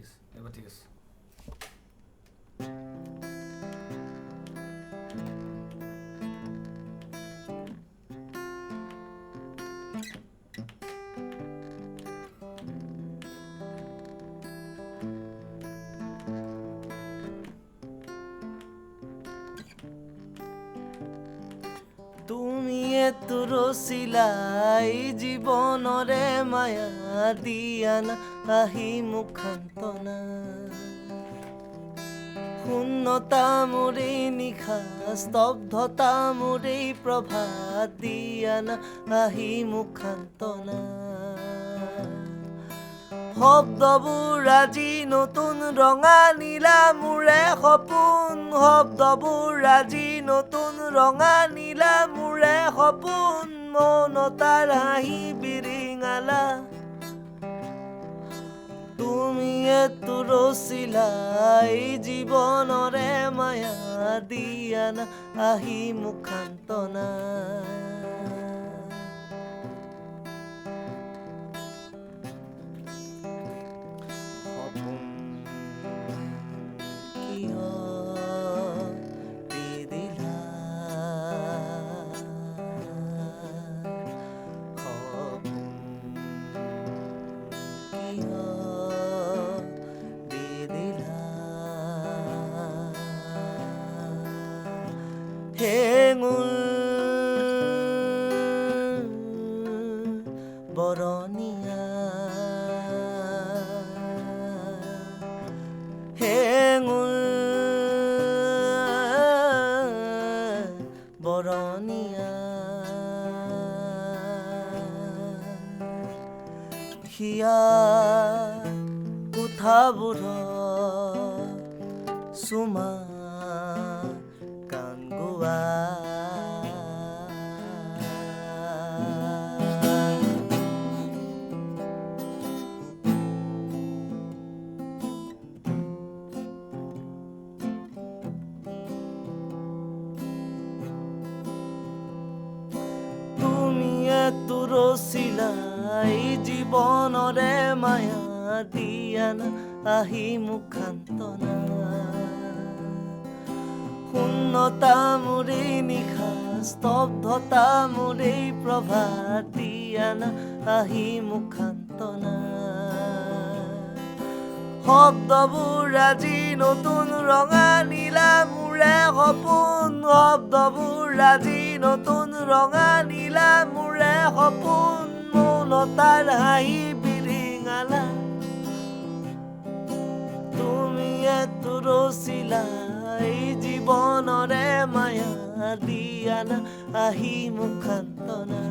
আছে এবাৰ ঠিক আছে তুমি এতো ৰচিলাই জীৱনৰে মায়া দিয়া না আহি মুখান্তনা শূন্যতা মোৰে নিশা স্তব্ধতা মোৰে প্ৰভাত দিয়া না আহি মুখান্তনা শব্দবোৰ আজি নতুন ৰঙা নীলা মোৰে সপোন শব্দবোৰ আজি নতুন ৰঙা নীলা মোৰে সপোন মৌনতাৰ হাঁহি বিৰিঙালা তুমি এতো ৰচিলাই জীৱনৰে মায়া দিয়া না আহি মুখান্তনা হেঙুল বৰণীয়া হেঙুল বৰণীয়া হিয়া কোঠাবোৰত চুমা গান গোৱা তুমি এতো ৰচিলাই জীৱনৰে মায়া দিয়া না আহি মুখান্তনা শূন্যতা মোৰে নিশা স্তব্ধতা মোৰে প্ৰভাত দিয়া না আহি মুখান্তনা শব্দবোৰ আজি নতুন ৰঙা নীলা মোৰে সপোন শব্দবোৰ আজি নতুন ৰঙা নীলা মোৰে সপোন মৌনতাৰ হাঁহি বিৰিঙালা তুমি এতো ৰচিলাই জীৱনৰে মায়া দিয়া না আহি মুখান্তনা